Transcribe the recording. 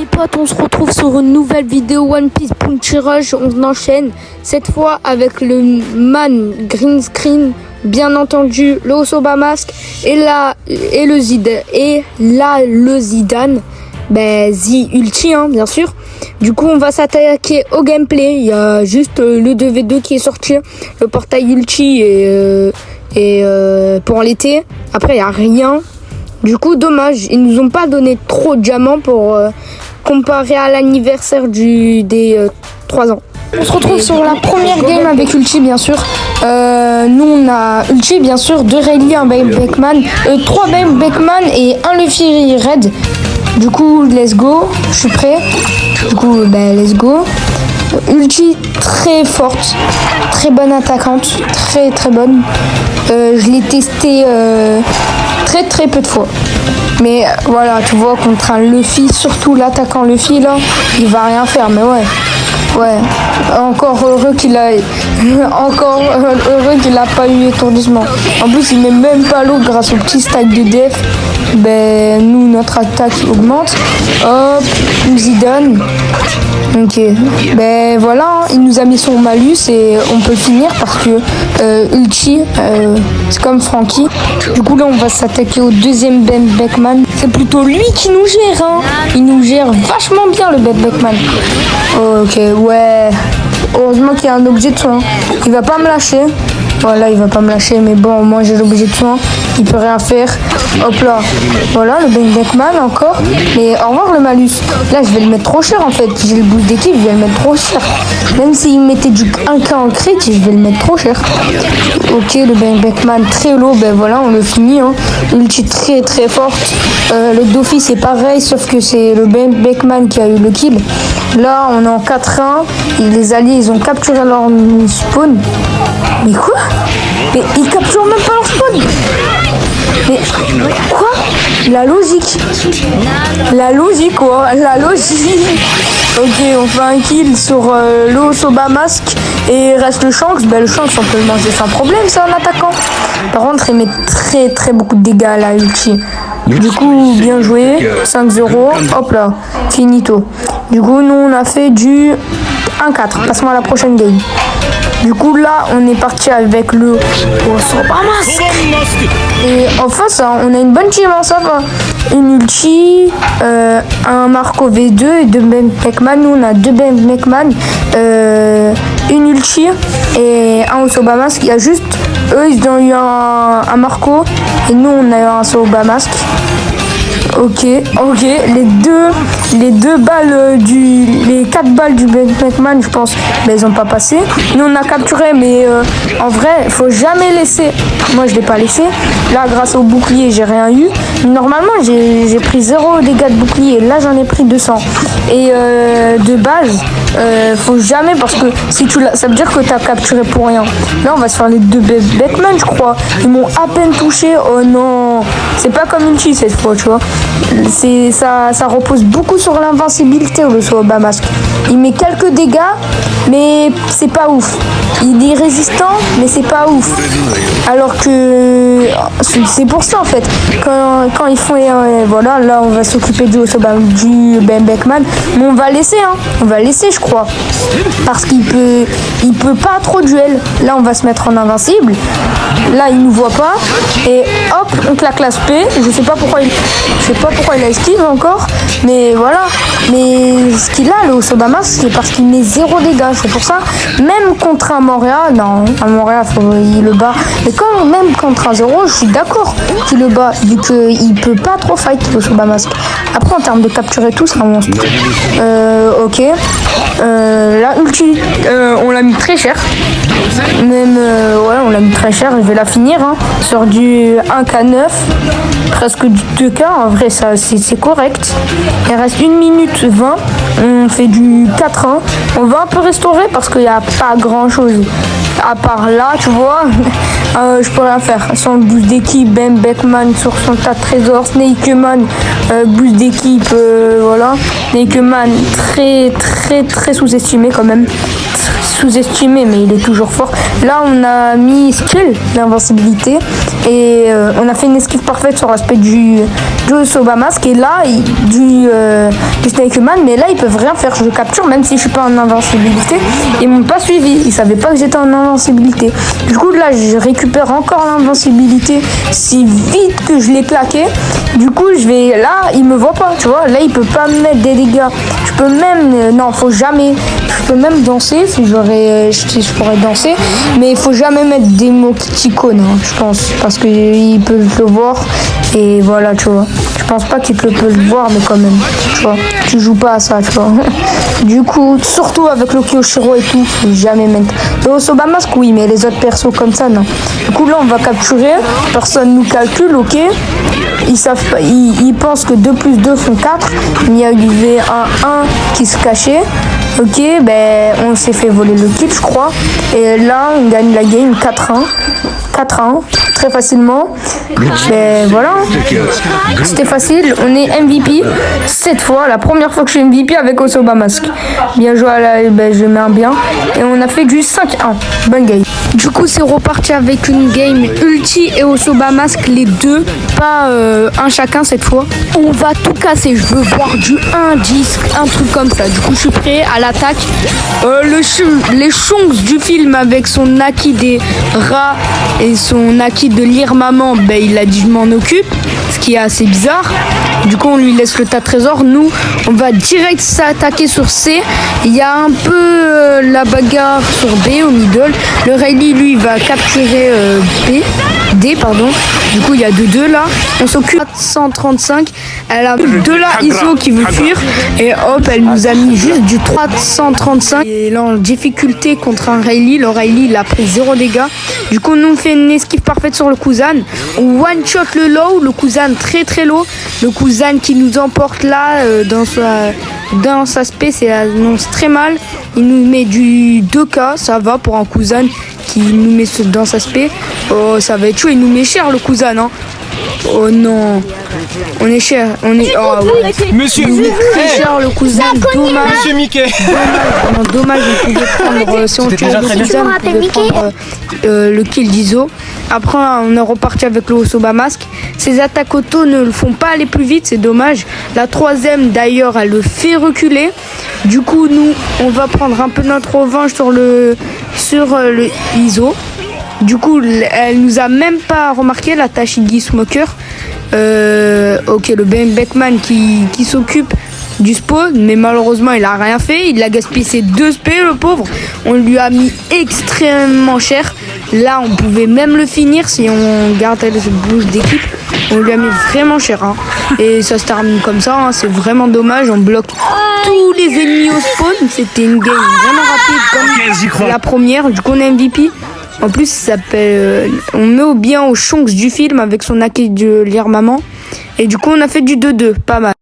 les potes, on se retrouve sur une nouvelle vidéo One Piece Punchy Rush. On enchaîne cette fois avec le man green screen, bien entendu, le Osoba Mask le Zidane, The Ulti bien sûr. Du coup on va s'attaquer au gameplay. Il y a juste le 2v2 qui est sorti, le portail Ulti et pour l'été. Après il n'y a rien. Du coup, dommage, ils nous ont pas donné trop de diamants pour comparer à l'anniversaire des 3 ans. On se retrouve sur la première game avec Ulti, bien sûr. Nous, on a Ulti, bien sûr, 2 Rayleigh, un Beckman, 3 Beckman et un Luffy Red. Du coup, let's go, je suis prêt. Du coup, let's go. Ulti très forte, très bonne attaquante, très très bonne. Je l'ai testé très peu de fois. Mais voilà, tu vois, contre un Luffy, surtout l'attaquant Luffy là, il va rien faire. Mais ouais. Encore heureux qu'il a pas eu étourdissement. En plus, il met même pas l'eau grâce au petit stack de def. Nous, notre attaque augmente. Hop, Zidane. Ok, voilà, il nous a mis son malus et on peut finir parce que Ulti, c'est comme Franky. Du coup là on va s'attaquer au deuxième Beckman. C'est plutôt lui qui nous gère, il nous gère vachement bien le Beckman. Ok, ouais, heureusement qu'il y a un objet de soin. Il va pas me lâcher. Voilà, il va pas me lâcher, mais bon, moi j'ai l'objet de soin, il peut rien faire. Hop là, voilà le Beckman encore. Mais au revoir le malus. Là, je vais le mettre trop cher en fait. J'ai le boost d'équipe, je vais le mettre trop cher. Même s'il mettait du 1K en crit, je vais le mettre trop cher. Ok, le Beckman très low, voilà, on le finit. Ulti très très forte. Le Doffy c'est pareil, sauf que c'est le Beckman qui a eu le kill. Là, on est en 4-1. Les alliés, ils ont capturé leur spawn. Mais quoi? Mais ils capturent même pas leur spawn. Mais quoi? La logique, quoi. La logique. Ok, on fait un kill sur le Osoba Mask et reste le Shanks. Le Shanks, on peut le manger sans problème, c'est un attaquant. Par contre, il met très beaucoup de dégâts à la ulti. Du coup, bien joué. 5-0. Hop là, finito. Du coup, nous, on a fait du 1-4. Passons à la prochaine game. Du coup, là, on est parti avec le Osoba Mask. Et en face, on a une bonne team, ça va. Une ulti, un Marco V2 et 2 Beckman. Nous, on a 2 Beckman, une ulti et un Osoba Mask. Il y a juste, eux, ils ont eu un Marco et nous, on a eu un Osoba Mask. Ok, les 4 balles du Beckman, je pense, ils ont pas passé. Nous on a capturé, mais en vrai, faut jamais laisser. Moi je l'ai pas laissé. Là, grâce au bouclier, j'ai rien eu. Normalement, j'ai pris 0 dégâts de bouclier. Là, j'en ai pris 200. Et de base, faut jamais, parce que si ça veut dire que t'as capturé pour rien. Là, on va se faire les 2 Beckman, je crois. Ils m'ont à peine touché. Oh non, c'est pas comme Ulti cette fois, tu vois. Ça repose beaucoup sur l'invincibilité le Osoba Mask. Il met quelques dégâts, mais c'est pas ouf. Il est résistant, mais c'est pas ouf. Alors que c'est pour ça en fait. Quand ils font voilà, là on va s'occuper du Beckman, mais on va laisser, je crois, parce qu'il peut pas trop duel. Là on va se mettre en invincible. Là il nous voit pas et hop on claque la SP. Je sais pas pourquoi il a esquive encore, mais voilà. Mais ce qu'il a, le Osoba Mask, c'est parce qu'il met 0 dégâts. C'est pour ça, même contre un Montréal, il le bat. Mais même contre un 0, je suis d'accord qu'il le bat, vu qu'il peut pas trop fight le Osoba Mask. Après, en termes de capture et tout, c'est un monstre. Ok. Là, Ulti, on l'a mis très cher. Même, on l'a mis très cher. Je vais la finir sur du 1K9, presque du 2K. En vrai, ça c'est correct. Il reste 1 minute 20. On fait du 4-1. On va un peu restaurer parce qu'il n'y a pas grand chose. À part là, tu vois, je peux rien faire. Sans le boost d'équipe, Ben Beckman sur son tas de trésors, Snakeman, boost d'équipe, voilà. Snakeman très sous-estimé quand même. Sous-estimé, mais il est toujours fort. Là, on a mis skill, l'invincibilité, et on a fait une esquive parfaite sur l'aspect du Osoba-Mask, et là, du Snakeman, mais là, ils peuvent rien faire. Je le capture, même si je suis pas en invincibilité. Ils m'ont pas suivi, ils savaient pas que j'étais en invincibilité. Du coup, là, je récupère encore l'invincibilité si vite que je l'ai claqué. Du coup, là, il me voit pas, tu vois. Là, il peut pas me mettre des dégâts. Je peux même, non, faut jamais. Je peux même danser si je pourrais danser, mais il faut jamais mettre des émoticônes, hein, je pense, parce qu'ils peuvent le voir, et voilà, tu vois. Je pense pas qu'ils peuvent le voir, mais quand même, tu vois. Tu joues pas à ça, tu vois. Du coup, surtout avec le Kyoshiro et tout, faut jamais mettre. Le Osoba-Mask, oui, mais les autres persos comme ça, non. Du coup, là, on va capturer, personne nous calcule, ok. Ils pensent que 2 plus 2 font 4, mais il y avait un 1 qui se cachait. Ok, ben on s'est fait voler le kill, je crois. Et là, on gagne la game 4-1. 4-1, très facilement. Ben voilà, c'était facile. On est MVP cette fois, la première fois que je suis MVP avec Osoba-Mask. Bien joué, ben, je mets un bien. Et on a fait du 5-1. Bonne game. Du coup, c'est reparti avec une game Ulti et Osoba-Mask, les deux, pas un chacun cette fois. On va tout casser. Je veux voir du 1-10, un truc comme ça. Du coup, je suis prêt à l'attaque. Les chonks du film avec son Naki des rats et son Naki de lire maman, ben, il a dit je m'en occupe, ce qui est assez bizarre. Du coup, on lui laisse le tas de trésors. Nous, on va direct s'attaquer sur C. Il y a un peu la bagarre sur B au middle. Le Rayleigh, lui, il va capturer D, pardon. Du coup, il y a 2-2 là. On s'occupe de 135. Elle a 2 là, ISO qui veut fuir. Et hop, elle nous a mis juste du 335. Et là, en difficulté contre un Rayleigh. Le Rayleigh, il a pris 0 dégâts. Du coup, nous, on fait une esquive parfaite sur le Kuzan. On one-shot le low. Le Kuzan très low. Le Kuzan qui nous emporte là dans sa spé, c'est annonce très mal. Il nous met du 2K, ça va pour un Kuzan qui nous met dans sa spé. Oh, ça va être chaud, il nous met cher le Kuzan, hein. Oh non, on est cher, on est. Oh, ouais. Monsieur très cher le Kuzan, dommage. Monsieur Mickey. Dommage, on pouvait prendre, si on tuait le Kuzan, on pouvait prendre le kill d'ISO. Après, on est reparti avec le Osoba-Mask. Ses attaques auto ne le font pas aller plus vite, c'est dommage. La troisième, d'ailleurs, elle le fait reculer. Du coup, nous, on va prendre un peu notre revanche sur le ISO. Du coup, elle nous a même pas remarqué, la Tashigi Smoker. Ok, le Ben Beckman qui s'occupe du spawn, mais malheureusement, il a rien fait. Il a gaspillé ses 2 SP, le pauvre. On lui a mis extrêmement cher. Là, on pouvait même le finir si on gardait le boost d'équipe. On lui a mis vraiment cher, hein. Et ça se termine comme ça, hein. C'est vraiment dommage. On bloque tous les ennemis au spawn. C'était une game vraiment rapide comme la première. Du coup, on est MVP. En plus, ça s'appelle. On met au bien aux chonks du film avec son Naki de lire maman. Et du coup, on a fait du 2-2. Pas mal.